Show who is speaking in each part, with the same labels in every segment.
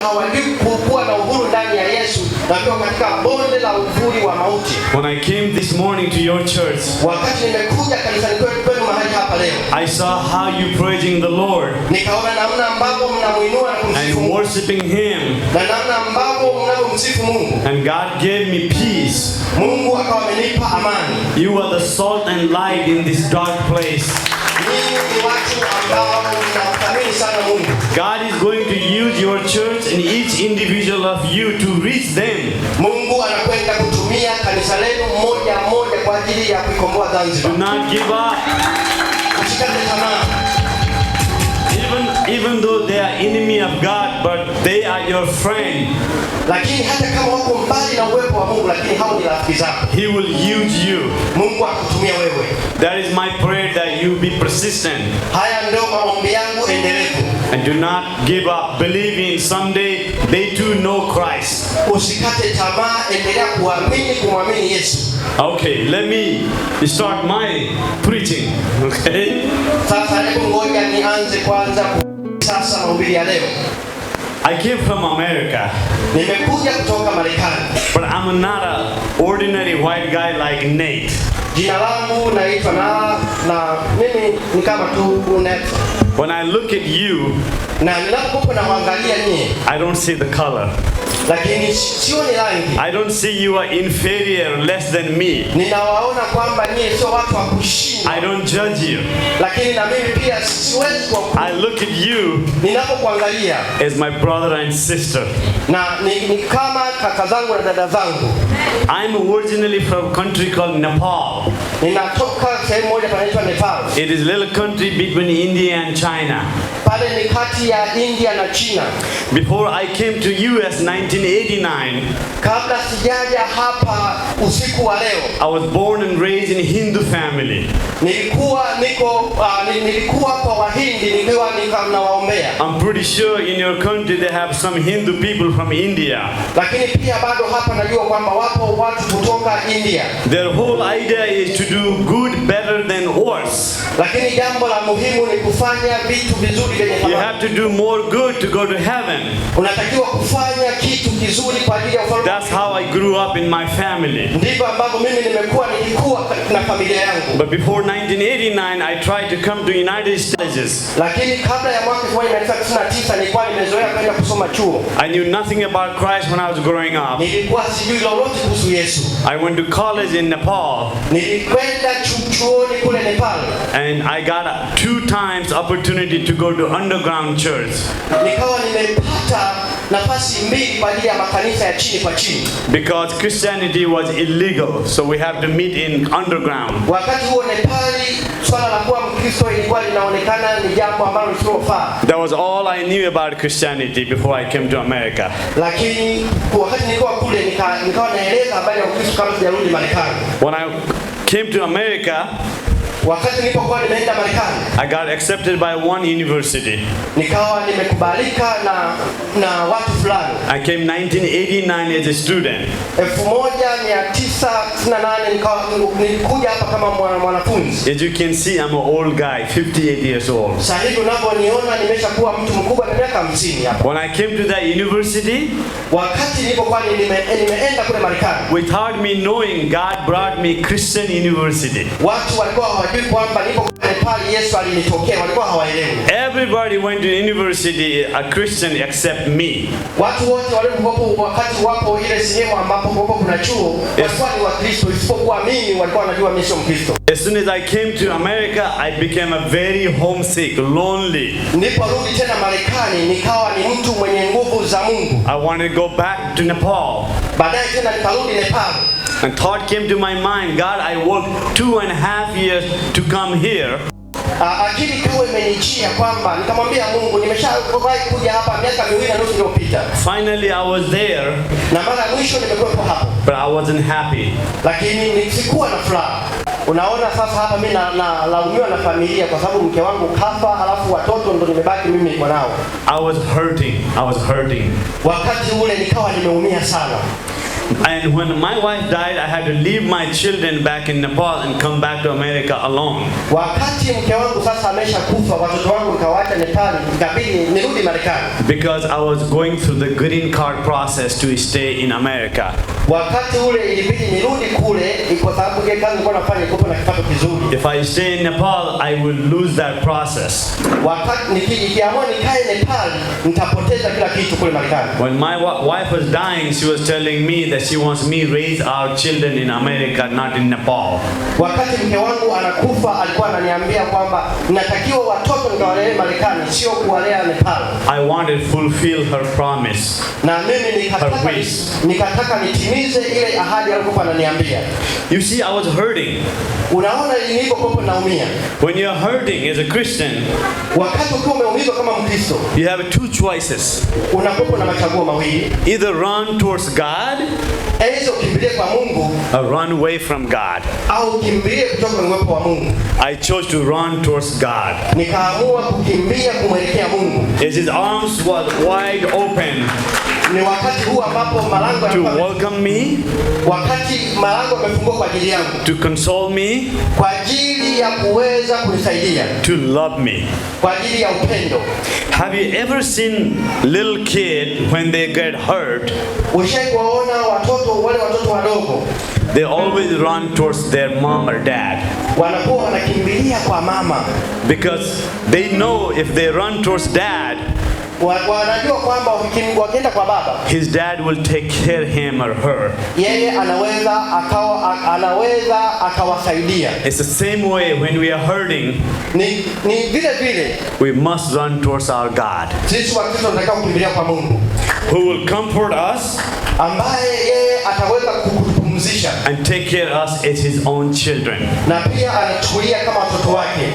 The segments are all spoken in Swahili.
Speaker 1: kuwa na uhuru ndani ya Yesu na kuwa katika bonde la uvuli wa mauti.
Speaker 2: When I came this morning to your church,
Speaker 1: wakati nimekuja kanisani kwenu mahali hapa leo,
Speaker 2: I saw how you praising the Lord
Speaker 1: nikaona namna ambavyo mnamuinua na kumsifu
Speaker 2: and worshiping Him,
Speaker 1: na namna ambavyo mnamsifu Mungu.
Speaker 2: and God gave me peace.
Speaker 1: Mungu akawa amenipa amani.
Speaker 2: You are the salt and light in this dark place. God is going to use your church and each individual of you to reach them.
Speaker 1: Mungu anakwenda kutumia kanisa lenu moja moja kwa ajili ya kuikomboa Zanzibar.
Speaker 2: Do not give up.
Speaker 1: Usikate tamaa.
Speaker 2: Even though they are enemy of God, but they are your friend.
Speaker 1: Lakini hata kama wako mbali na uwepo wa Mungu, lakini hao ni rafiki zako.
Speaker 2: He will use you.
Speaker 1: Mungu akutumia wewe.
Speaker 2: That is my prayer, that you be persistent.
Speaker 1: Haya ndio maombi yangu endelevu.
Speaker 2: And do not give up, believing someday they too know Christ.
Speaker 1: Usikate tamaa, endelea kuamini, kumwamini Yesu.
Speaker 2: Okay, let me start my preaching. Okay?
Speaker 1: Sasa hebu ngoja nianze kwanza sasa mahubiri ya leo.
Speaker 2: I came from America.
Speaker 1: Nimekuja kutoka Marekani.
Speaker 2: But I'm not an ordinary white guy like Nate.
Speaker 1: Jina langu naitwa na mimi ni kama tu Nate.
Speaker 2: When I look at you,
Speaker 1: na ninapokuwa naangalia nyinyi,
Speaker 2: I don't see the color.
Speaker 1: Lakini sioni rangi.
Speaker 2: I don't see you are inferior, less than me.
Speaker 1: Ninawaona kwamba nyinyi sio watu wa kushinda.
Speaker 2: I don't judge you.
Speaker 1: Lakini na mimi pia siwezi kwa
Speaker 2: I look at you
Speaker 1: ninapokuangalia
Speaker 2: as my brother and sister.
Speaker 1: Na ni kama kaka zangu na dada zangu.
Speaker 2: I'm originally from a country called Nepal.
Speaker 1: Ninatoka sehemu moja panaitwa Nepal.
Speaker 2: It is a little country between India and China.
Speaker 1: Pale ni kati ya India na China.
Speaker 2: Before I came to US 1989,
Speaker 1: kabla sijaja hapa usiku wa leo,
Speaker 2: I was born and raised in a Hindu family.
Speaker 1: Nilikuwa kwa Wahindi, nilikuwa ninawaombea.
Speaker 2: I'm pretty sure in your country they have some Hindu people from India.
Speaker 1: Lakini pia bado hapa najua kwamba wapo watu kutoka India.
Speaker 2: Their whole idea is to do good better than worse.
Speaker 1: Lakini jambo la muhimu ni kufanya vitu vizuri vyenye thamani.
Speaker 2: You have to do more good to go to heaven.
Speaker 1: Unatakiwa kufanya kitu kizuri kwa ajili ya ufalme.
Speaker 2: That's how I grew up in my family.
Speaker 1: Ndivyo ambavyo mimi nilikuwa na familia yangu.
Speaker 2: But before 1989 I tried to come to United States.
Speaker 1: Lakini kabla ya mwaka 1999 nilikuwa nimezoea kwenda kusoma chuo.
Speaker 2: I knew nothing about Christ when I was growing up.
Speaker 1: Nilikuwa sijui lolote kuhusu Yesu.
Speaker 2: I went to college in Nepal.
Speaker 1: Nilikwenda chuoni kule Nepal.
Speaker 2: And I got 2 times opportunity to go to underground church.
Speaker 1: Nikawa nimepata nafasi mbili kwa ajili ya makanisa ya chini kwa chini.
Speaker 2: Because Christianity was illegal, so we have to meet in underground.
Speaker 1: Wakati huo Nepali swala la kuwa Mkristo ilikuwa linaonekana ni jambo ambalo lisilofaa.
Speaker 2: That was all I knew about Christianity before I came to America.
Speaker 1: Lakini wakati nilikuwa kule nikawa naeleza habari ya Ukristo kabla sijarudi Marekani.
Speaker 2: When I came to America,
Speaker 1: wakati nilipokuwa nimeenda Marekani,
Speaker 2: I got accepted by one university.
Speaker 1: Nikawa nimekubalika na watu fulani.
Speaker 2: I came 1989 as a student.
Speaker 1: 1998 nilikuja hapa kama mwanafunzi.
Speaker 2: As you can see, I'm an old guy, 58 years old.
Speaker 1: Sasa hivi unavyoniona nimeshakuwa mtu mkubwa na miaka 50 hapa.
Speaker 2: When I came to that university,
Speaker 1: wakati nilipokuwa nimeenda kule Marekani,
Speaker 2: without me knowing, God brought me Christian university.
Speaker 1: Watu walikuwa hawajui kwamba nilipokuwa pale Yesu alinitokea, walikuwa hawaelewi.
Speaker 2: Everybody went to university a Christian except me.
Speaker 1: Watu wote waliokuwa wakati wapo ile sehemu ambapo kuna chuo, walikuwa ni Wakristo, isipokuwa mimi walikuwa wanajua mimi sio Mkristo.
Speaker 2: As soon as I came to America, I became a very homesick, lonely.
Speaker 1: Niliporudi tena Marekani nikawa ni mtu mwenye nguvu za Mungu.
Speaker 2: I wanted to go back to Nepal.
Speaker 1: Baadaye tena nikarudi Nepal.
Speaker 2: And thought came to my mind, God, I worked 2.5 years to come here.
Speaker 1: Akili kawa imenijia kwamba nikamwambia Mungu nimeshawahi kuja hapa miaka 2.5 iliyopita.
Speaker 2: Finally I was there.
Speaker 1: Na mara mwisho nimekuwepo hapo.
Speaker 2: But I wasn't happy.
Speaker 1: Lakini nisikuwa na furaha. Unaona sasa hapa mimi laumiwa na familia kwa sababu mke wangu kafa, halafu watoto ndo nimebaki mimi niko nao.
Speaker 2: I was hurting.
Speaker 1: Wakati ule nikawa nimeumia sana.
Speaker 2: And when my wife died, I had to leave my children back in Nepal and come back to America alone.
Speaker 1: Wakati mke wangu sasa ameshakufa, watoto wangu nikawaacha Nepal, ikabidi nirudi Marekani.
Speaker 2: Because I was going through the green card process to stay in America.
Speaker 1: Wakati ule ilibidi nirudi kule kwa sababu ile kazi nilikuwa nafanya ilikuwa na kipato kizuri.
Speaker 2: If I stay in Nepal, I will lose that process.
Speaker 1: Wakati nikiamua nikae Nepal, nitapoteza kila kitu kule Marekani.
Speaker 2: When my wife was dying, she was telling me that she wants me raise our children in America, not in Nepal.
Speaker 1: Wakati mke wangu anakufa, alikuwa ananiambia kwamba natakiwa watoto nikawalee Marekani, sio kuwalea Nepal.
Speaker 2: I wanted to fulfill her promise.
Speaker 1: Na mimi nikataka nitimize ile ahadi aliyokuwa ananiambia.
Speaker 2: You see, I was hurting.
Speaker 1: Unaona nilipokuwa naumia.
Speaker 2: When you are hurting as a Christian,
Speaker 1: wakati ukiwa umeumizwa kama Mkristo,
Speaker 2: you have two choices.
Speaker 1: Unakuwa na machaguo mawili.
Speaker 2: Either run towards God,
Speaker 1: aidha ukimbilie kwa Mungu,
Speaker 2: or run away from God.
Speaker 1: Au ukimbilie kutoka kwenye uwepo wa Mungu.
Speaker 2: I chose to run towards God.
Speaker 1: Nikaamua kukimbia kumwelekea Mungu.
Speaker 2: His arms were wide open.
Speaker 1: Ni wakati huu ambapo malango
Speaker 2: to welcome me,
Speaker 1: wakati malango yamefungwa kwa ajili yangu,
Speaker 2: to console me,
Speaker 1: kwa ajili ya kuweza kunisaidia,
Speaker 2: to love me,
Speaker 1: kwa ajili ya upendo.
Speaker 2: Have you ever seen little kid when they get hurt?
Speaker 1: Ushaikuona wale watoto wadogo,
Speaker 2: they always run towards their mom or dad.
Speaker 1: Wanakuwa wanakimbilia kwa mama.
Speaker 2: Because they know if they run towards dad,
Speaker 1: wanajua kwamba wakienda kwa baba,
Speaker 2: his dad will take care him or her.
Speaker 1: Yeye anaweza akawasaidia.
Speaker 2: It's the same way when we are hurting.
Speaker 1: Ni vile
Speaker 2: we must run towards our God.
Speaker 1: Sisi Wakristo tunataka kukimbilia kwa Mungu,
Speaker 2: who will comfort us,
Speaker 1: ambaye yeye ataweza kutupumzisha,
Speaker 2: and take care of us as his own children.
Speaker 1: Na pia anachukulia kama watoto wake.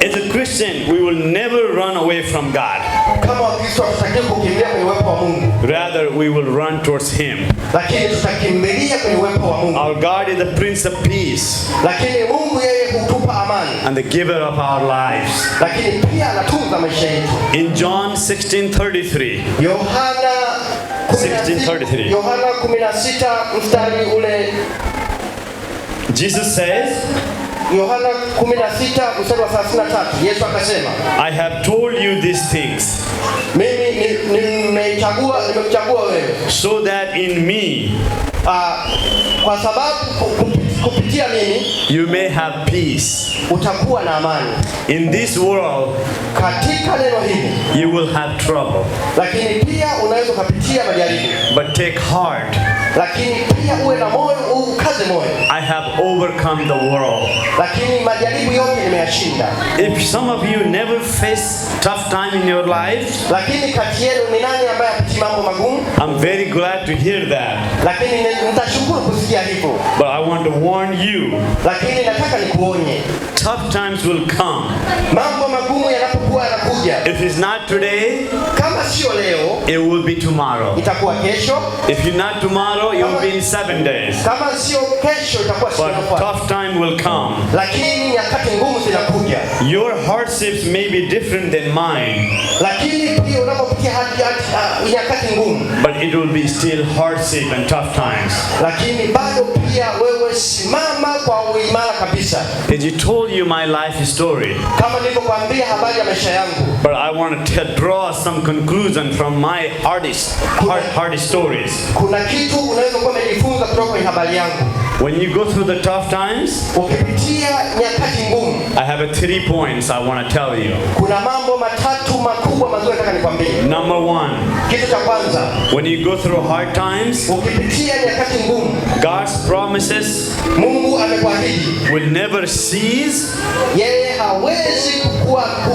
Speaker 2: As a Christian, we will never run away from God.
Speaker 1: Kama Wakristo tutatakiwa kukimbilia kwenye uwepo wa Mungu.
Speaker 2: Rather, we will run towards him.
Speaker 1: Lakini tutakimbilia kwenye uwepo wa Mungu.
Speaker 2: Our God is the Prince of Peace.
Speaker 1: Lakini Mungu yeye hutupa amani.
Speaker 2: And the giver of our lives.
Speaker 1: Lakini pia anatunza maisha yetu.
Speaker 2: In John 16:33.
Speaker 1: Yohana
Speaker 2: 16:33.
Speaker 1: Yohana 16 mstari ule.
Speaker 2: Jesus says,
Speaker 1: Yohana 16 mstari wa 33, Yesu akasema,
Speaker 2: I have told you these things.
Speaker 1: Mimi nimekuchagua wewe.
Speaker 2: So that in me,
Speaker 1: kwa sababu kupitia mimi,
Speaker 2: you may have peace.
Speaker 1: Utakuwa na amani.
Speaker 2: In this world,
Speaker 1: katika neno hili,
Speaker 2: you will have trouble.
Speaker 1: Lakini pia unaweza kupitia majaribu.
Speaker 2: But take heart.
Speaker 1: Lakini pia uwe na moyo, ukaze moyo.
Speaker 2: I have overcome the world.
Speaker 1: Lakini majaribu yote nimeyashinda.
Speaker 2: If some of you never face tough time in your life,
Speaker 1: lakini kati yenu ni nani ambaye apitia mambo magumu?
Speaker 2: I'm very glad to hear that.
Speaker 1: Lakini nitashukuru kusikia hivyo.
Speaker 2: But I want to warn you.
Speaker 1: Lakini nataka nikuonye.
Speaker 2: Tough times will come.
Speaker 1: Mambo magumu yanapokuwa yanakuja.
Speaker 2: If it's not today,
Speaker 1: kama sio leo,
Speaker 2: it will be tomorrow.
Speaker 1: Itakuwa kesho.
Speaker 2: If you're not tomorrow, it will be in 7 days.
Speaker 1: Kama sio kesho, itakuwa siku inafuata.
Speaker 2: Tough time will come.
Speaker 1: Lakini nyakati ngumu zinakuja.
Speaker 2: Your hardships may be different than mine.
Speaker 1: Lakini pia unapopitia nyakati ngumu,
Speaker 2: but it will be still hardship and tough times.
Speaker 1: Lakini bado pia wewe simama kwa uimara kabisa.
Speaker 2: As you told you my life story.
Speaker 1: Kama nilivyokuambia habari ya maisha yangu.
Speaker 2: But I want to draw some conclusion from my hard stories.
Speaker 1: Kuna kitu unaweza kuwa umejifunza kutoka kwenye habari yangu.
Speaker 2: When you go through the tough times,
Speaker 1: ukipitia nyakati ngumu,
Speaker 2: I have 3 points I want to tell you.
Speaker 1: Kuna mambo matatu makubwa mazuri nataka nikwambie.
Speaker 2: Number 1.
Speaker 1: Kitu cha kwanza,
Speaker 2: when you go through hard times,
Speaker 1: ukipitia nyakati ngumu,
Speaker 2: God's promises,
Speaker 1: Mungu amekuahidi,
Speaker 2: will never cease.
Speaker 1: Yeye hawezi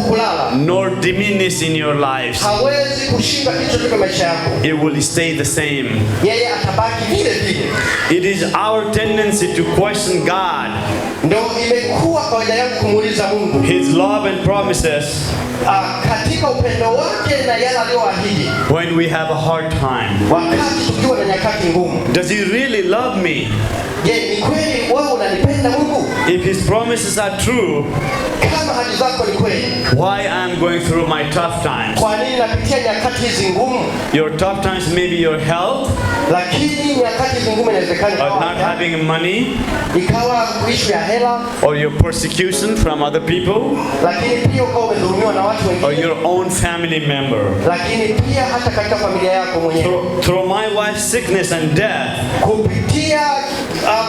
Speaker 1: kulala,
Speaker 2: nor diminish in your lives.
Speaker 1: Hawezi kushinda kitu chochote kwa maisha yako.
Speaker 2: It will stay the same.
Speaker 1: Yeye atabaki vile vile.
Speaker 2: It is our tendency to question God.
Speaker 1: Ndio imekuwa kawaida yangu kumuuliza Mungu.
Speaker 2: His love and promises.
Speaker 1: Katika upendo wake na yale aliyoahidi.
Speaker 2: When we have a hard time.
Speaker 1: Wakati tukiwa na nyakati ngumu.
Speaker 2: Does he really love me?
Speaker 1: Je, ni kweli wewe unanipenda Mungu?
Speaker 2: If his promises are true,
Speaker 1: kama ahadi zako ni kweli,
Speaker 2: why I'm going through my tough times?
Speaker 1: Kwa nini napitia nyakati hizi ngumu?
Speaker 2: Your tough times may be your health.
Speaker 1: Lakini nyakati ngumu inawezekana
Speaker 2: or not having money,
Speaker 1: ikawa issue ya hela,
Speaker 2: or your persecution from other people,
Speaker 1: lakini pia ukawa umedhulumiwa na watu
Speaker 2: or
Speaker 1: wengine,
Speaker 2: your own family member.
Speaker 1: lakini pia hata katika familia yako mwenyewe.
Speaker 2: Through my wife's sickness and death,
Speaker 1: Kupitia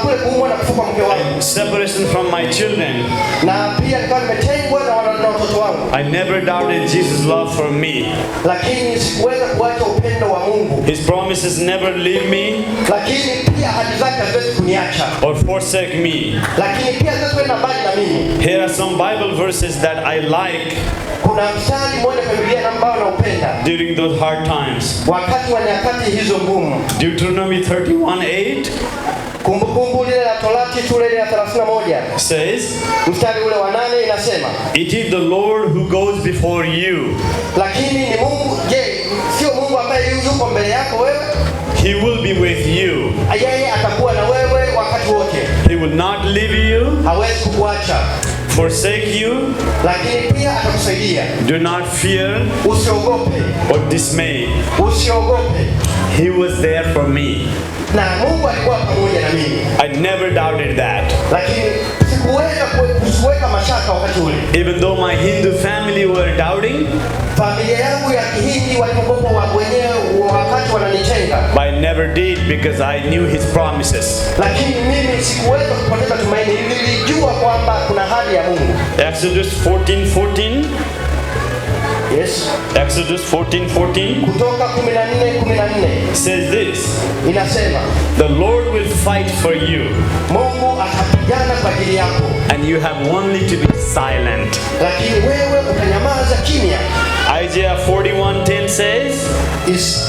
Speaker 1: kule kuumwa na kufa kwa mke wangu,
Speaker 2: separation from my children,
Speaker 1: na pia nikawa nimetengwa na watoto wangu,
Speaker 2: I never doubted Jesus' love for me.
Speaker 1: lakini sikuweza kuacha upendo wa Mungu.
Speaker 2: His promises never leave me
Speaker 1: Lakini pia ahadi zake haziwezi kuniacha,
Speaker 2: or forsake me.
Speaker 1: lakini pia haziwezi kwenda mbali na mimi.
Speaker 2: Here are some Bible verses that I like
Speaker 1: Kuna mstari mmoja kwa Biblia ambao naupenda
Speaker 2: during those hard times.
Speaker 1: wakati wa nyakati hizo ngumu.
Speaker 2: Deuteronomy 31:8
Speaker 1: Kumbukumbu lile la Torati tule ya 31
Speaker 2: says,
Speaker 1: mstari ule wa 8 inasema,
Speaker 2: "It is the Lord who goes before you.
Speaker 1: lakini ni Mungu, je, sio Mungu ambaye yuko mbele yako wewe?
Speaker 2: He will be with you.
Speaker 1: Yeye atakuwa na wewe wakati wote.
Speaker 2: He will not leave you,
Speaker 1: Hawezi kukuacha,
Speaker 2: forsake you.
Speaker 1: lakini pia atakusaidia.
Speaker 2: Do not fear
Speaker 1: Usiogope,
Speaker 2: or dismay."
Speaker 1: usiogope.
Speaker 2: He was there for me.
Speaker 1: Na Mungu alikuwa pamoja na mimi.
Speaker 2: I never doubted that.
Speaker 1: Lakini sikuweza kuweka mashaka wakati ule.
Speaker 2: Even though my Hindu family were doubting,
Speaker 1: Familia yangu ya Kihindi walipokuwa wenyewe wakati wananitenga,
Speaker 2: but I never did because I knew His promises.
Speaker 1: lakini mimi sikuweza kupoteza tumaini. Nilijua kwamba kuna ahadi ya Mungu.
Speaker 2: Exodus 14:14.
Speaker 1: Yes.
Speaker 2: Exodus 14:14
Speaker 1: Kutoka 14:14
Speaker 2: says this,
Speaker 1: inasema,
Speaker 2: "The Lord will fight for you,
Speaker 1: Mungu atapigana kwa ajili yako,
Speaker 2: and you have only to be silent."
Speaker 1: lakini wewe utanyamaza kimya.
Speaker 2: Isaiah 41:10 says,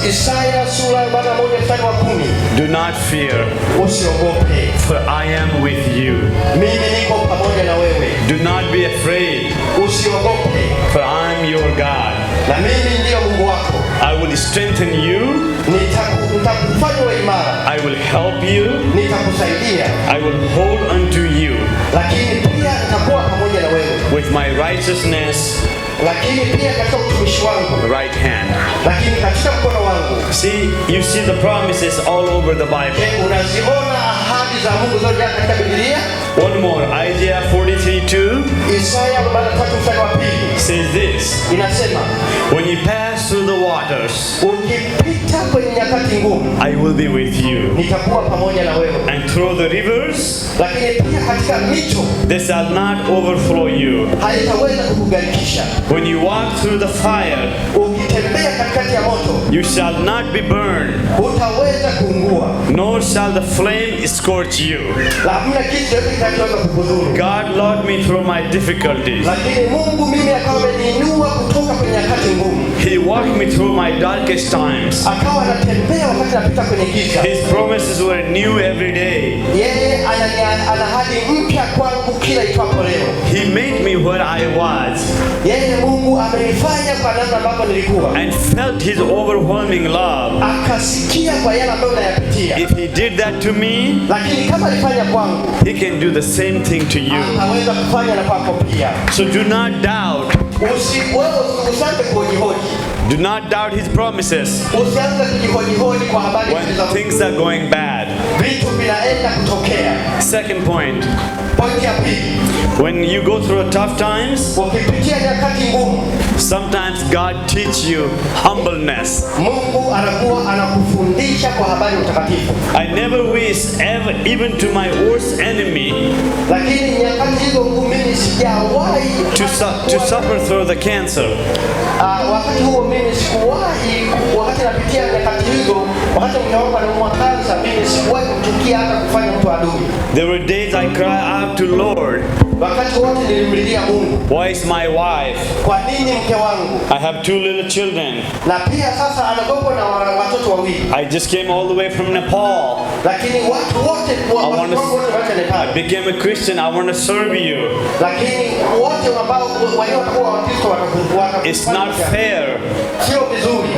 Speaker 1: Isaya sura 41 mstari wa 10,
Speaker 2: "Do not fear,
Speaker 1: usiogope,
Speaker 2: for I am with you.
Speaker 1: mimi niko pamoja na wewe.
Speaker 2: Do not be afraid,
Speaker 1: Usiogope,
Speaker 2: for I am your God.
Speaker 1: na mimi ndiyo Mungu wako.
Speaker 2: I will strengthen you,
Speaker 1: Nitakufanya wewe imara,
Speaker 2: I will help you,
Speaker 1: nitakusaidia,
Speaker 2: I will hold unto you
Speaker 1: lakini pia nitakuwa pamoja na wewe,
Speaker 2: with my righteousness
Speaker 1: lakini pia katika utumishi wangu,
Speaker 2: right hand."
Speaker 1: lakini katika mkono wangu.
Speaker 2: See, you see the promises all over the Bible.
Speaker 1: Je, unaziona ahadi za Mungu zote katika Biblia?
Speaker 2: One more, Isaiah 43:2
Speaker 1: Isaya 43 mstari wa 2
Speaker 2: says this,
Speaker 1: inasema,
Speaker 2: "When you pass through the waters,
Speaker 1: ukipita kwenye nyakati ngumu,
Speaker 2: I will be with you.
Speaker 1: nitakuwa pamoja na wewe,
Speaker 2: And through the rivers,
Speaker 1: lakini pia katika mito
Speaker 2: they shall not overflow you.
Speaker 1: haitaweza kukugarikisha.
Speaker 2: When you walk through the fire,
Speaker 1: Ukitembea katikati ya moto,
Speaker 2: you shall not be burned,
Speaker 1: hutaweza kuungua,
Speaker 2: nor shall the flame scorch you."
Speaker 1: na hamna kitu chochote kinachoweza kukudhuru.
Speaker 2: God loved me through my difficulties.
Speaker 1: Lakini Mungu mimi akawa ameniinua kutoka kwenye nyakati ngumu,
Speaker 2: He walked me through my darkest times.
Speaker 1: akawa anatembea wakati napita kwenye giza.
Speaker 2: His promises were new every day.
Speaker 1: Yeye ana ahadi mpya kwangu kila itwapo leo.
Speaker 2: He made me what I was
Speaker 1: Yeye Mungu amenifanya kwa namna ambavyo nilikuwa,
Speaker 2: and felt His overwhelming love.
Speaker 1: akasikia kwa yale ambayo nayapitia.
Speaker 2: If He did that to me,
Speaker 1: Lakini kama alifanya kwangu,
Speaker 2: He can do the same thing to you.
Speaker 1: ataweza kufanya na kwako pia.
Speaker 2: So do not doubt.
Speaker 1: Usianze kuhojihoji,
Speaker 2: Do not doubt His promises
Speaker 1: usianze kujihojihoji kwa habari
Speaker 2: when
Speaker 1: za
Speaker 2: things are going bad.
Speaker 1: vitu vinaenda kutokea.
Speaker 2: Second point,
Speaker 1: Pointi ya pili,
Speaker 2: when you go through tough times,
Speaker 1: ukipitia nyakati ngumu,
Speaker 2: sometimes God teach you humbleness.
Speaker 1: Mungu anakuwa anakufundisha kwa habari ya utakatifu.
Speaker 2: I never wish ever, even to my worst enemy,
Speaker 1: Lakini nyakati hizo ngumu mimi sijawahi
Speaker 2: to suffer through the cancer.
Speaker 1: wakati huo mimi sikuwahi, wakati napitia nyakati hizo, wakati mke wangu anaumwa kansa, mimi sikuwahi kumchukia hata kufanya mtu adui.
Speaker 2: There were days I cry out to Lord,
Speaker 1: Wakati wote nilimlilia Mungu,
Speaker 2: "Why is my wife?
Speaker 1: kwa nini mke wangu?
Speaker 2: I have 2 little children.
Speaker 1: Na pia sasa anagogo na watoto wawili."
Speaker 2: I just came all the way from Nepal.
Speaker 1: Lakini watu wote wacha
Speaker 2: I
Speaker 1: Nepal.
Speaker 2: became a Christian. I want to serve you.
Speaker 1: Lakini wote ambao watakuwa Wakristo
Speaker 2: It's not fair.
Speaker 1: sio vizuri.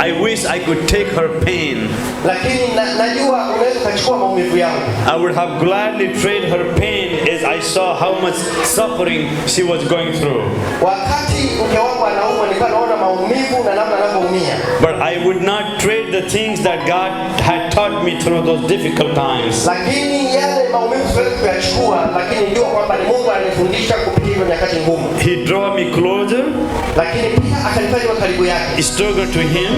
Speaker 2: I wish I could take her pain.
Speaker 1: lakini najua unaweza kuchukua maumivu yangu.
Speaker 2: I would have gladly traded her pain as I saw how much suffering she was going through.
Speaker 1: Wakati mke wangu anaumwa nilikuwa naona maumivu na namna anavyoumia.
Speaker 2: But I would not trade the things that God had taught me through those difficult times.
Speaker 1: Lakini yale maumivu siwezi kuyachukua, lakini ndio kwamba ni Mungu ananifundisha kupitia hizo nyakati ngumu.
Speaker 2: He drew me closer.
Speaker 1: Lakini pia akanifanya karibu yake.
Speaker 2: Stronger to him.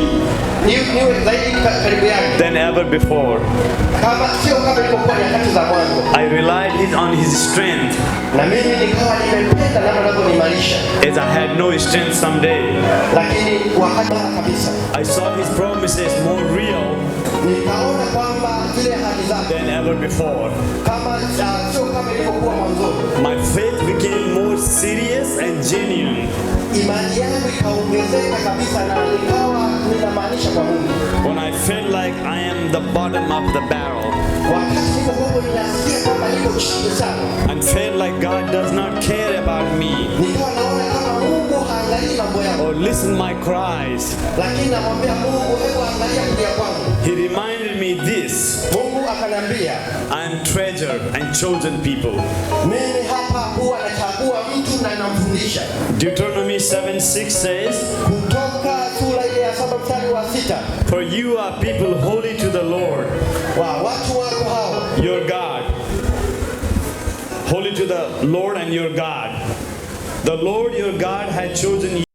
Speaker 1: Niwe zaidi karibu yake
Speaker 2: than ever before.
Speaker 1: Kama sio kama ilivyokuwa nyakati za mwanzo.
Speaker 2: I relied on his strength.
Speaker 1: Na mimi nikawa nimependa namna anavyoniimarisha.
Speaker 2: As I had no strength someday.
Speaker 1: Lakini wakati kabisa.
Speaker 2: I saw his promises more real.
Speaker 1: Nikaona kwamba zile ahadi zake
Speaker 2: than ever before.
Speaker 1: Kama sio kama ilivyokuwa mwanzo.
Speaker 2: My faith became more serious and genuine.
Speaker 1: Imani yangu ikaongezeka kabisa na nikawa ninamaanisha kwa Mungu.
Speaker 2: When I felt like I am the bottom of the barrel.
Speaker 1: Wakati nilipokuwa ninasikia kama niko chini sana.
Speaker 2: And felt like God does not care about me.
Speaker 1: Nikawa naona kama Mungu haangalii mambo yangu.
Speaker 2: Or listen my cries.
Speaker 1: Lakini namwambia Mungu, hebu angalia kulia kwangu.
Speaker 2: He reminded me this.
Speaker 1: Mungu akanambia,
Speaker 2: I am treasured and chosen people.
Speaker 1: Mimi hapa huwa nachagua mtu na namfundisha.
Speaker 2: Deuteronomy 7:6 says,
Speaker 1: Kutoka sura ile ya 7 mstari wa 6.
Speaker 2: For you are people holy to the Lord.
Speaker 1: Watu wako hao.
Speaker 2: Your God. Holy to the Lord and your God. The Lord your God had chosen you.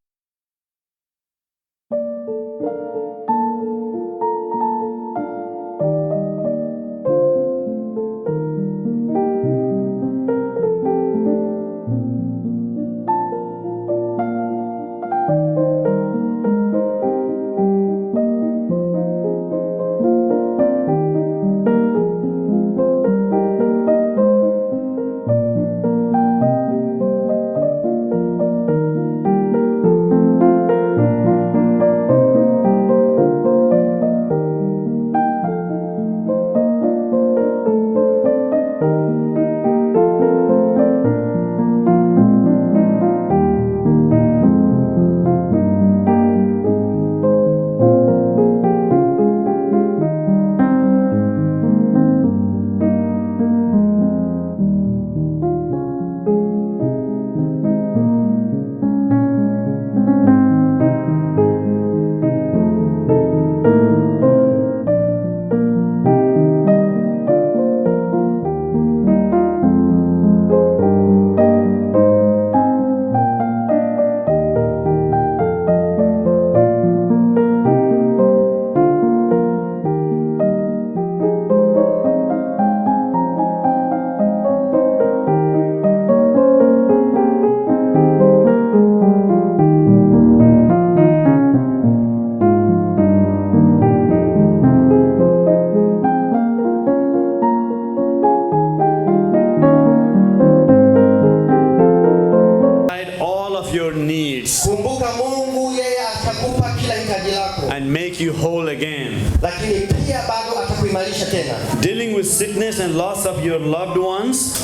Speaker 2: Dealing with sickness and loss of your loved ones.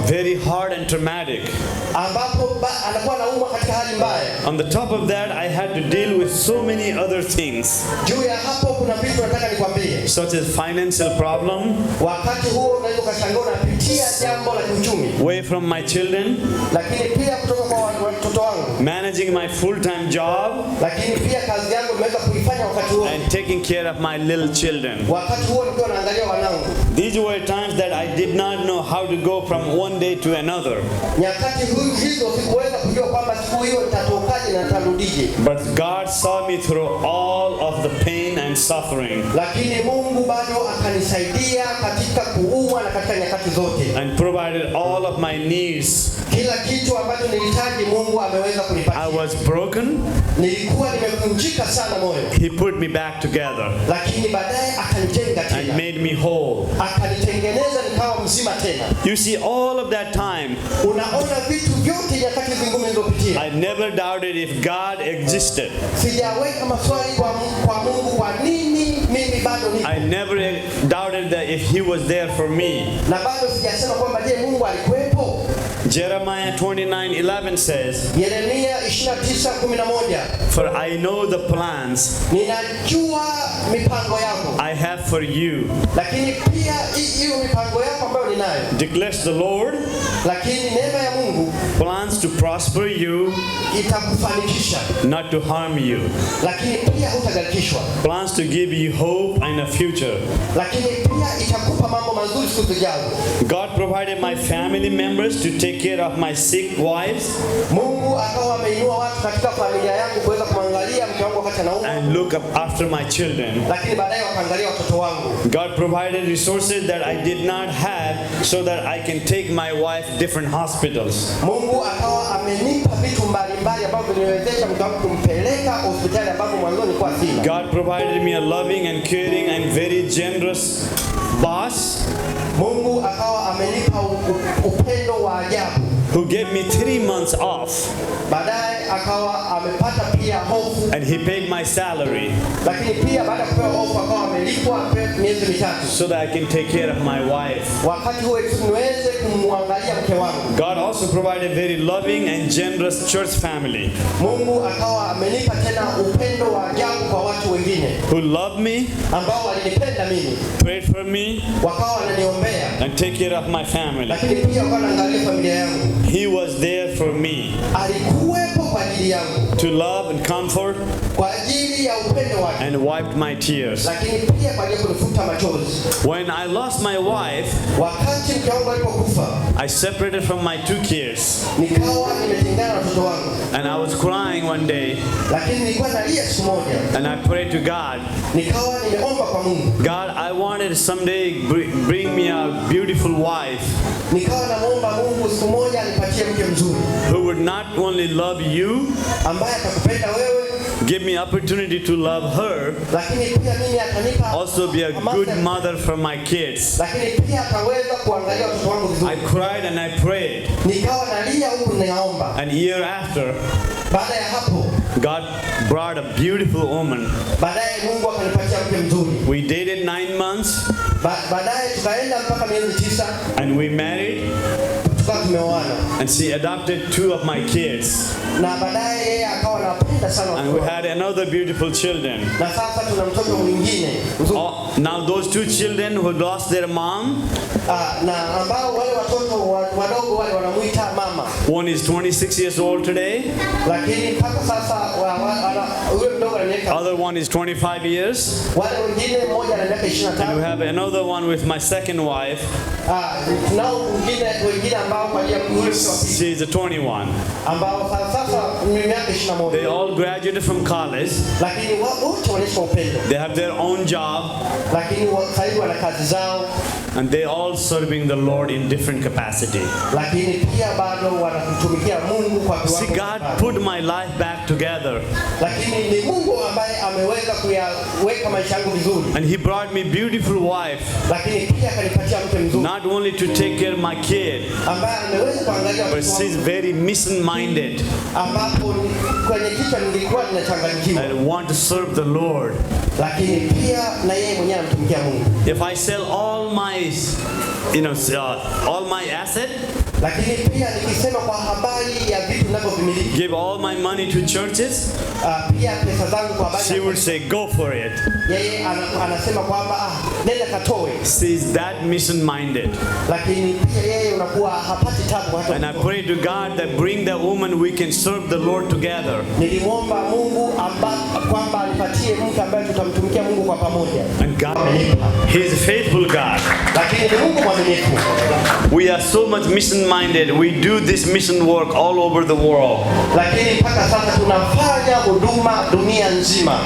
Speaker 2: Very hard and traumatic. On the top of that, I had to deal with so many other things. Such as financial problem. Away from my children. Managing my full-time job. And taking care of my little children. These were times that I did not know how to go from one day to another. But God saw me through all of the pain and suffering. And provided all of my needs. I was broken. He put me back together. And made me whole. You see, all of that time, I never doubted if God existed. I never doubted that if He was there for me. Jeremiah 29:11 says,
Speaker 1: Yeremia 29:11,
Speaker 2: "For I know the plans
Speaker 1: ninajua mipango yako
Speaker 2: I have for you,
Speaker 1: lakini pia hiyo mipango yako ambayo ninayo,
Speaker 2: declares the Lord,
Speaker 1: lakini neema ya Mungu
Speaker 2: plans to prosper you,
Speaker 1: itakufanikisha,
Speaker 2: not to harm you,
Speaker 1: lakini pia hutagarikishwa,
Speaker 2: plans to give you hope and a future."
Speaker 1: lakini pia itakupa mambo mazuri siku zijazo.
Speaker 2: God provided my family members to take care of my sick wives
Speaker 1: Mungu akawa ameinua watu katika familia yangu kuweza kumwangalia mke wangu wakati anaumwa,
Speaker 2: and look up after my children.
Speaker 1: lakini baadaye wakaangalia watoto wangu.
Speaker 2: God provided resources that I did not have so that I can take my wife different hospitals.
Speaker 1: Mungu akawa amenipa vitu mbalimbali ambavyo viniwezesha mke wangu kumpeleka hospitali ambapo mwanzo nilikuwa sina.
Speaker 2: God provided me a loving and caring and very generous boss
Speaker 1: Mungu akawa amenipa upendo wa ajabu.
Speaker 2: who gave me 3 months off,
Speaker 1: Baadaye akawa amepata pia hofu,
Speaker 2: and he paid my salary
Speaker 1: lakini pia baada ya kupewa hofu akawa amelipwa miezi mitatu.
Speaker 2: so that I can take care of my wife.
Speaker 1: Wakati huo niweze kumwangalia mke wangu.
Speaker 2: God also provided very loving and generous church family
Speaker 1: Mungu akawa amenipa tena upendo wa ajabu kwa watu wengine
Speaker 2: who loved me,
Speaker 1: ambao walinipenda mimi,
Speaker 2: prayed for me,
Speaker 1: wakawa wananiombea,
Speaker 2: and take care of my family.
Speaker 1: lakini pia wakawa wanaangalia familia yangu.
Speaker 2: He was there for me
Speaker 1: Alikuwepo kwa ajili yangu,
Speaker 2: to love and comfort
Speaker 1: kwa ajili ya upendo wake,
Speaker 2: and wiped my tears.
Speaker 1: lakini pia kwa ajili ya kunifuta machozi.
Speaker 2: When I lost my wife,
Speaker 1: Wakati mke wangu alipokufa,
Speaker 2: I separated from my 2 kids,
Speaker 1: nikawa nimetengana na watoto wangu,
Speaker 2: and I was crying one day,
Speaker 1: lakini nilikuwa nalia siku moja,
Speaker 2: and I prayed to God,
Speaker 1: nikawa nimeomba kwa Mungu,
Speaker 2: God, I wanted someday bring me a beautiful wife
Speaker 1: nikawa namuomba Mungu siku moja anipatie mke mzuri
Speaker 2: who would not only love you,
Speaker 1: ambaye atakupenda wewe,
Speaker 2: give me opportunity to love her,
Speaker 1: lakini pia mimi atanipa
Speaker 2: also be a good mother for my kids.
Speaker 1: lakini pia ataweza kuangalia watoto wangu
Speaker 2: I
Speaker 1: vizuri.
Speaker 2: cried and I prayed,
Speaker 1: Nikawa nalia huku ninaomba.
Speaker 2: and a year after,
Speaker 1: Baada ya hapo,
Speaker 2: God brought a beautiful woman.
Speaker 1: baadaye Mungu akanipatia mke mzuri.
Speaker 2: We dated 9 months,
Speaker 1: Baadaye tukaenda mpaka miezi 9
Speaker 2: and we married,
Speaker 1: tukawa tumeoana,
Speaker 2: and she adopted 2 of my kids,
Speaker 1: na baadaye yeye akawa anapenda sana
Speaker 2: and
Speaker 1: watoto
Speaker 2: we
Speaker 1: wangu.
Speaker 2: had another beautiful children.
Speaker 1: Na sasa tuna mtoto mwingine mzuri.
Speaker 2: Now those 2 children who lost their mom,
Speaker 1: Na ambao wale watoto wadogo wale wanamuita mama,
Speaker 2: one is 26 years old today,
Speaker 1: lakini mpaka sasa yule mdogo ana miaka,
Speaker 2: other one is 25 years,
Speaker 1: wale wengine mmoja ana miaka
Speaker 2: and we
Speaker 1: 25.
Speaker 2: have another one with my second wife.
Speaker 1: Tunao wengine ambao kwa ajili ya yule mke wa pili
Speaker 2: She's a 21.
Speaker 1: ambao sasa ni miaka
Speaker 2: They
Speaker 1: 21,
Speaker 2: all graduated from college.
Speaker 1: lakini wote wanaisha upendo,
Speaker 2: They have their own job,
Speaker 1: lakini sasa hivi wana kazi zao,
Speaker 2: and they all serving the Lord in different capacity.
Speaker 1: lakini pia bado wanamtumikia Mungu kwa
Speaker 2: See,
Speaker 1: kiwango
Speaker 2: God
Speaker 1: fulani.
Speaker 2: put my life back together,
Speaker 1: Lakini ni Mungu ambaye ameweza kuyaweka maisha yangu vizuri,
Speaker 2: and He brought me beautiful wife,
Speaker 1: lakini pia akanipatia mke mzuri
Speaker 2: not only to take care of my kid,
Speaker 1: ambaye ameweza kuangalia
Speaker 2: but
Speaker 1: watoto
Speaker 2: she's
Speaker 1: wangu,
Speaker 2: very mission-minded
Speaker 1: ambapo kwenye kichwa nilikuwa ninachanganyikiwa,
Speaker 2: and want to serve the Lord.
Speaker 1: lakini pia na yeye mwenyewe anamtumikia Mungu.
Speaker 2: If I sell all my, all my asset,
Speaker 1: Lakini pia nikisema kwa habari ya vitu ninavyovimiliki,
Speaker 2: give all my money to churches,
Speaker 1: pia pesa zangu kwa habari
Speaker 2: she would say, go for it.
Speaker 1: yeye anasema kwamba nenda katoe,
Speaker 2: She's that mission-minded.
Speaker 1: lakini pia yeye unakuwa hapati tabu hata.
Speaker 2: And I pray to God that bring that woman, we can serve the Lord together.
Speaker 1: Nilimwomba Mungu kwamba anipatie mke ambaye tutamtumikia Mungu kwa pamoja.
Speaker 2: And God, He is a faithful God.
Speaker 1: Lakini ni Mungu mwaminifu.
Speaker 2: We are so much mission-minded. We do this mission work all over the world.
Speaker 1: Lakini mpaka sasa tunafanya huduma dunia nzima.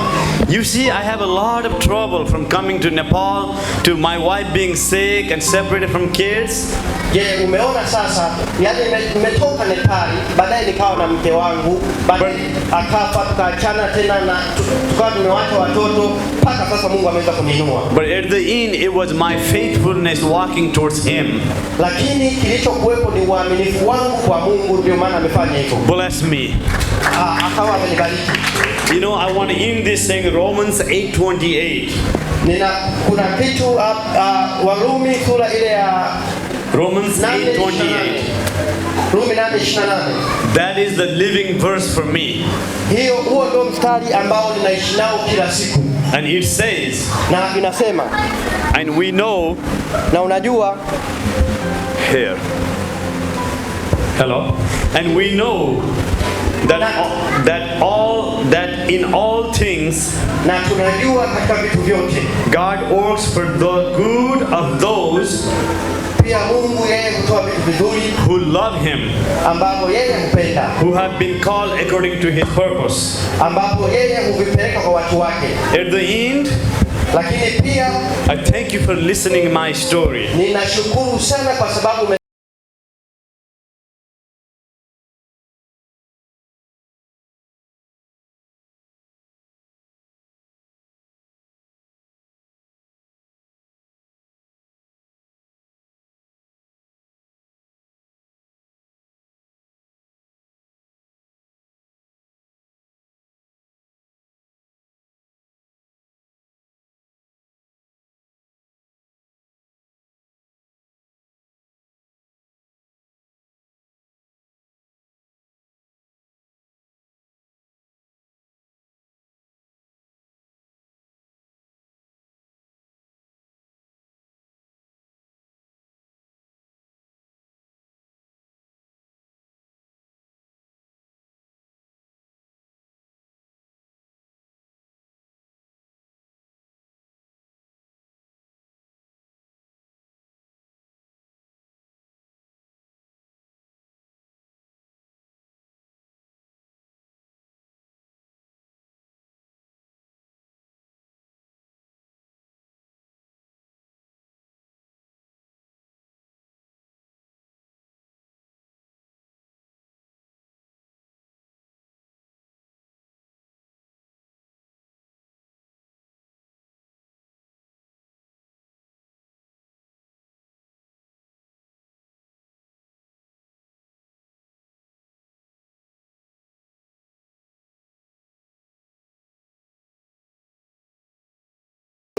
Speaker 2: You see, I have a lot of trouble from coming to Nepal, to my wife being sick and separated from kids.
Speaker 1: Je, umeona sasa, yani nimetoka Nepali, baadaye nikawa na mke wangu, baadaye akafa, tukaachana tena na tukawa tumewacha watoto, mpaka sasa Mungu ameweza kuniinua.
Speaker 2: But at the end, it was my faithfulness walking towards Him.
Speaker 1: Lakini kilichokuwepo ni uaminifu wangu kwa Mungu, ndio maana amefanya hivyo.
Speaker 2: Bless me.
Speaker 1: Akawa amenibariki.
Speaker 2: You know, I want to end this saying Romans 8:28.
Speaker 1: Kuna kitu Warumi sura ile ya
Speaker 2: Romans 8:28.
Speaker 1: Rumi 8:28.
Speaker 2: That is the living verse for me.
Speaker 1: Huo ndio mstari ambao ninaishi nao kila siku.
Speaker 2: And it says,
Speaker 1: na inasema,
Speaker 2: and we know,
Speaker 1: na unajua,
Speaker 2: here, hello, and we know that in all things,
Speaker 1: na tunajua katika vitu vyote,
Speaker 2: God works for the good of those
Speaker 1: pia Mungu yeye hutoa vitu vizuri
Speaker 2: who love him,
Speaker 1: ambapo yeye hupenda,
Speaker 2: who have been called according to his purpose.
Speaker 1: Ambapo yeye huvipeleka kwa watu wake.
Speaker 2: At the end,
Speaker 1: lakini pia
Speaker 2: I thank you for listening my story.
Speaker 1: Ninashukuru sana kwa sababu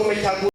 Speaker 1: umechagua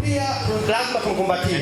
Speaker 1: pia lazima kumkumbatia.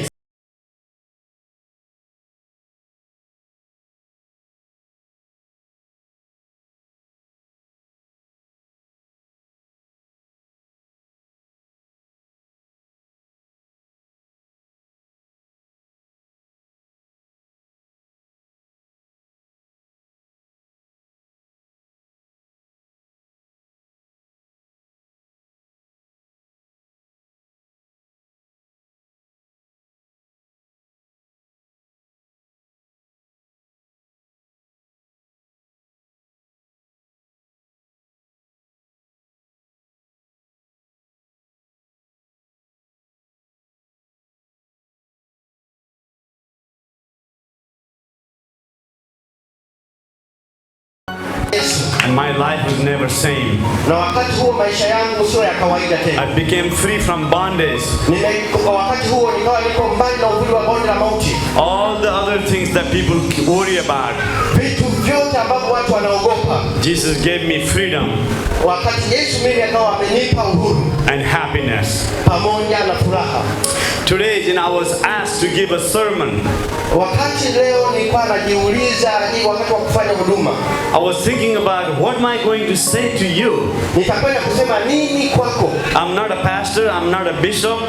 Speaker 1: Yesu.
Speaker 2: And my life was never same.
Speaker 1: Na wakati huo maisha yangu sio ya kawaida tena.
Speaker 2: I became free from bondage.
Speaker 1: Wakati huo nikawa niko mbali na uvuli wa bonde la mauti.
Speaker 2: All the other things that people worry about.
Speaker 1: Vitu vyote ambavyo watu wanaogopa.
Speaker 2: Jesus gave me freedom.
Speaker 1: Wakati Yesu mimi akawa amenipa uhuru.
Speaker 2: And happiness.
Speaker 1: Pamoja na furaha.
Speaker 2: Today, I was asked to give a sermon.
Speaker 1: Wakati leo nilikuwa najiuliza wakati wa kufanya huduma.
Speaker 2: I was thinking about what am I going to say to you?
Speaker 1: Nitakwenda kusema nini kwako?
Speaker 2: I'm not a pastor, I'm not a bishop.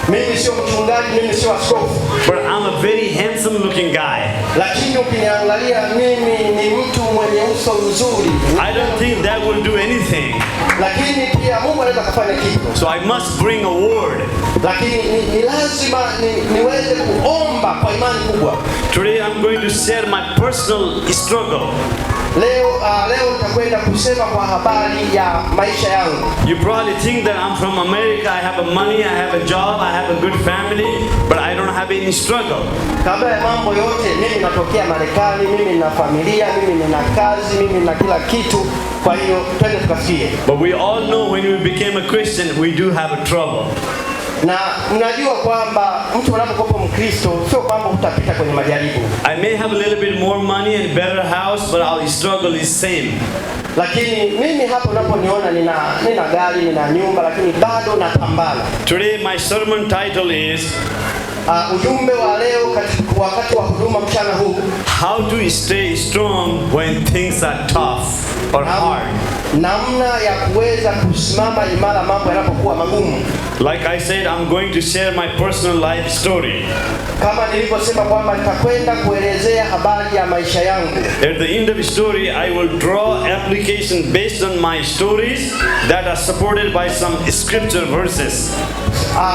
Speaker 1: Mimi sio mchungaji, mimi sio askofu.
Speaker 2: But I'm a very handsome looking guy.
Speaker 1: Lakini ukiniangalia mimi ni mtu mwenye uso mzuri.
Speaker 2: I don't think that will do anything.
Speaker 1: Lakini pia Mungu anaweza kufanya kitu.
Speaker 2: So I must bring a word.
Speaker 1: Lakini ni lazima niweze kuomba kwa imani kubwa.
Speaker 2: Today I'm going to share my personal struggle.
Speaker 1: Leo nitakwenda kusema kwa habari ya maisha yangu.
Speaker 2: You probably think that I'm from America, I have a money, I have a job, I have a good family, but I don't have any struggle.
Speaker 1: Kabla ya mambo yote, mimi natokea Marekani, mimi nina familia, mimi nina kazi, mimi nina kila kitu. Kwa hiyo twende tukasikie.
Speaker 2: But we all know when we became a Christian, we do have a trouble.
Speaker 1: Na mnajua kwamba mtu anapokuwa Mkristo sio kwamba utapita kwenye majaribu.
Speaker 2: I may have a little bit more money and better house, but our struggle is same.
Speaker 1: Lakini mimi hapo unaponiona nina gari, nina nyumba, lakini bado napambana.
Speaker 2: Today my sermon title is
Speaker 1: ujumbe wa leo wakati wa huduma mchana huu,
Speaker 2: how to stay strong when things are tough or hard.
Speaker 1: Namna ya kuweza kusimama imara mambo yanapokuwa magumu.
Speaker 2: Like I said, I'm going to share my personal life story.
Speaker 1: Kama nilivyosema kwamba nitakwenda kuelezea habari ya maisha yangu.
Speaker 2: At the end of the story, I will draw application based on my stories that are supported by some scripture verses.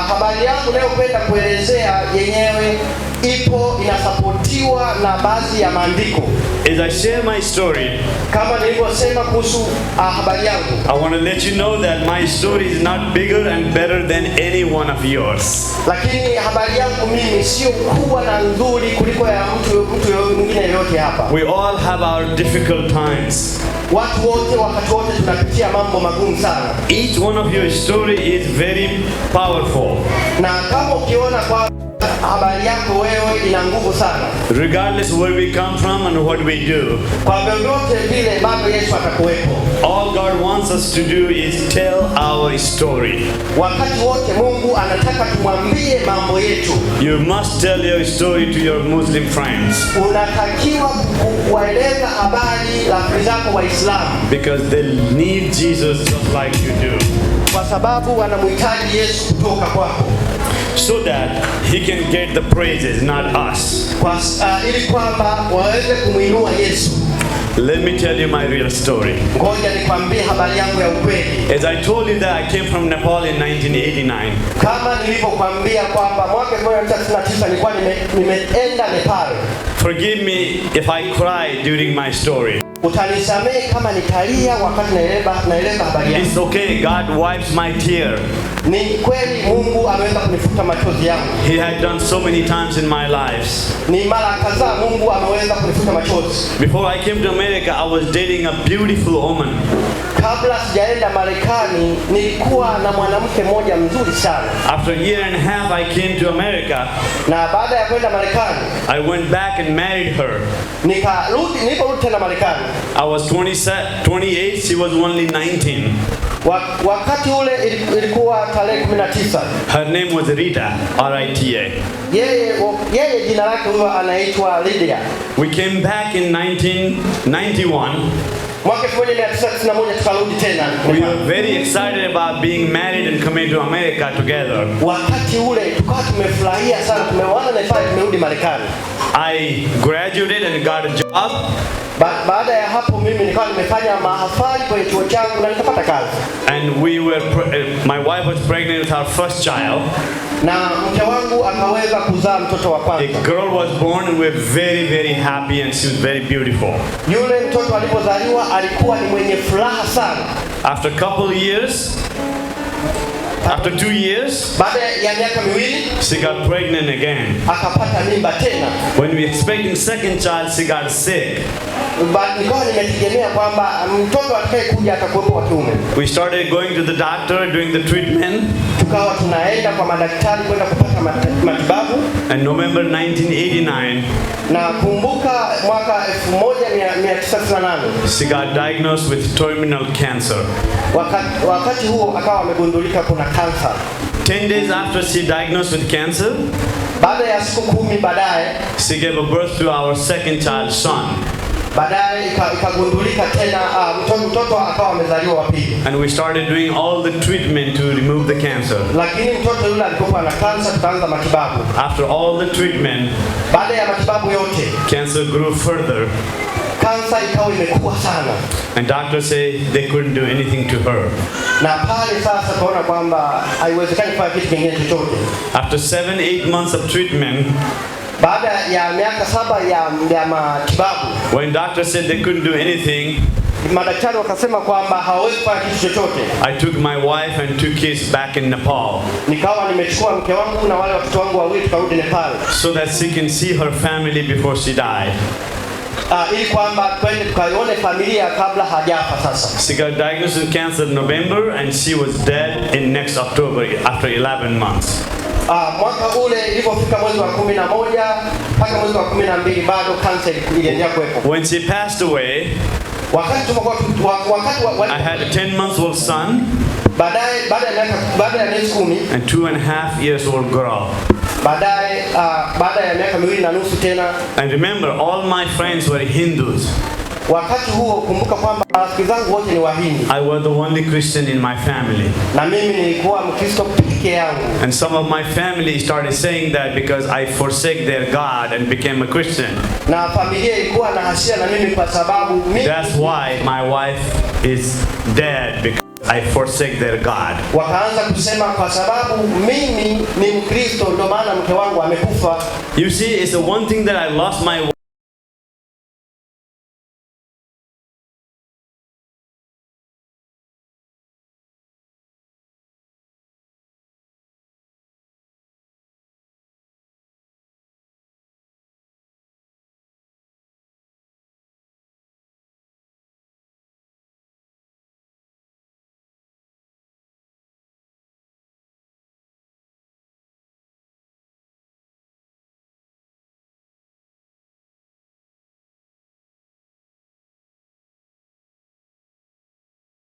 Speaker 1: Habari yangu leo kwenda kuelezea yenyewe ipo inasapotiwa na baadhi ya maandiko.
Speaker 2: As I share my story,
Speaker 1: kama nilivyosema kuhusu habari yangu,
Speaker 2: I want to let you know that my story is not bigger and better than any one of yours.
Speaker 1: Lakini habari yangu mimi sio kubwa na nzuri kuliko ya mtu mwingine yote hapa.
Speaker 2: We all have our difficult times.
Speaker 1: Watu wote wakati wote tunapitia mambo magumu sana.
Speaker 2: Each one of your story is very powerful.
Speaker 1: Na kama ukiona kwa habari yako wewe ina nguvu sana.
Speaker 2: Regardless where we come from and what we do.
Speaker 1: Kwa vyovyote vile bado Yesu atakuwepo.
Speaker 2: All God wants us to do is tell our story.
Speaker 1: Wakati wote Mungu anataka tumwambie mambo yetu.
Speaker 2: You must tell your story to your Muslim friends.
Speaker 1: Unatakiwa kuwaeleza habari rafiki zako Waislamu.
Speaker 2: Because they need Jesus just like you do.
Speaker 1: Kwa sababu wanamhitaji Yesu kutoka kwako.
Speaker 2: So that he can get the praises, not us.
Speaker 1: Ili kwamba waweze kumuinua Yesu.
Speaker 2: Let me tell you my real story.
Speaker 1: Ngoja nikwambie habari yangu ya ukweli.
Speaker 2: As I told you that I came from Nepal in 1989.
Speaker 1: Kama nilipokuambia kwamba mwaka 1999 nilikuwa nimeenda Nepal.
Speaker 2: Forgive me if I cry during my story.
Speaker 1: Utanisamehe kama nitalia wakati naeleza habari yangu.
Speaker 2: It's okay, God wipes my tear.
Speaker 1: Ni kweli Mungu ameweza kunifuta machozi yangu.
Speaker 2: He had done so many times in my lives.
Speaker 1: Ni mara kadhaa Mungu ameweza kunifuta machozi.
Speaker 2: Before I came to America, I was dating a beautiful woman.
Speaker 1: Kabla sijaenda Marekani, nilikuwa na mwanamke mmoja mzuri sana.
Speaker 2: After a year and a half, I came to America.
Speaker 1: Na baada ya kwenda Marekani,
Speaker 2: I went back and married her.
Speaker 1: Niliporudi tena Marekani.
Speaker 2: I was 28, she was only 19.
Speaker 1: Wakati ule ilikuwa tarehe 19.
Speaker 2: Her name was Rita, R-I-T-A.
Speaker 1: Yeye jina lake huwa anaitwa Lydia.
Speaker 2: We came back in 1991.
Speaker 1: Mwaka 1991 tukarudi tena.
Speaker 2: We were very excited about being married and coming to America together.
Speaker 1: Wakati ule tukawa tumefurahia sana, tumeona Nepal, tumerudi Marekani.
Speaker 2: I graduated and got a job.
Speaker 1: Baada ya hapo mimi nikawa nimefanya mahafali kwenye chuo changu na nikapata kazi.
Speaker 2: And my wife was pregnant with her first child.
Speaker 1: Na mke wangu akaweza kuzaa mtoto wa kwanza.
Speaker 2: A girl was born and we were very, very happy and she was very beautiful.
Speaker 1: Yule mtoto alipozaliwa alikuwa ni mwenye furaha sana.
Speaker 2: After a couple of years, After 2 years,
Speaker 1: baada ya miaka miwili,
Speaker 2: she got pregnant again.
Speaker 1: akapata mimba tena.
Speaker 2: When we expecting second child, she got sick.
Speaker 1: Nikawa nimetegemea kwamba mtoto atakayekuja atakuwepo wa kiume.
Speaker 2: We started going to the doctor, doing the treatment.
Speaker 1: Tukawa tunaenda kwa madaktari kwenda kupata matibabu.
Speaker 2: And November 1989,
Speaker 1: na kumbuka mwaka 1998,
Speaker 2: she got diagnosed with terminal cancer.
Speaker 1: Wakati huo akawa amegundulika kuna kansa.
Speaker 2: 10 days after she diagnosed with cancer,
Speaker 1: baada ya siku 10 baadaye,
Speaker 2: she gave a birth to our second child, son.
Speaker 1: Baadaye ikagundulika tena mtoto akawa amezaliwa wa pili.
Speaker 2: And we started doing all the treatment to remove the cancer.
Speaker 1: Lakini mtoto yule alikuwa na kansa, tukaanza matibabu.
Speaker 2: After all the treatment,
Speaker 1: baada ya matibabu yote,
Speaker 2: cancer grew further.
Speaker 1: Kansa ikawa imekuwa sana.
Speaker 2: And doctors say they couldn't do anything to her.
Speaker 1: Na pale sasa tunaona kwamba haiwezekani kufanya kitu kingine chochote.
Speaker 2: After 7-8 months of treatment,
Speaker 1: baada ya miaka 7 ya matibabu,
Speaker 2: when doctors said they couldn't do anything,
Speaker 1: madaktari wakasema kwamba hawawezi kufanya kitu chochote,
Speaker 2: I took my wife and 2 kids back in Nepal.
Speaker 1: Nikawa nimechukua mke wangu na wale watoto wangu wawili tukarudi Nepal.
Speaker 2: So that she can see her family before she died.
Speaker 1: Ili kwamba twende tukaione familia kabla hajafa sasa.
Speaker 2: She got diagnosed with cancer in November and she was dead in next October after 11 months.
Speaker 1: Mwaka ule ilipofika mwezi wa 11 mpaka mwezi wa 12 bado kansa iliendelea kuwepo.
Speaker 2: When she passed away, I had a 10-month-old son.
Speaker 1: Baada ya miezi 10
Speaker 2: and 2.5 years old girl.
Speaker 1: Baada ya miaka 2 na nusu tena.
Speaker 2: And remember, all my friends were Hindus.
Speaker 1: Wakati huo kumbuka kwamba rafiki zangu wote ni Wahindi.
Speaker 2: I was the only Christian in my family.
Speaker 1: Na mimi nilikuwa Mkristo peke yangu.
Speaker 2: And some of my family started saying that because I forsake their God and became a Christian.
Speaker 1: Na familia ilikuwa na hasira na mimi kwa sababu mimi.
Speaker 2: That's why my wife is dead, because I forsake their God.
Speaker 1: Wakaanza kusema kwa sababu mimi ni Mkristo ndio maana mke wangu amekufa.
Speaker 2: You see, it's the one thing that I lost my wife.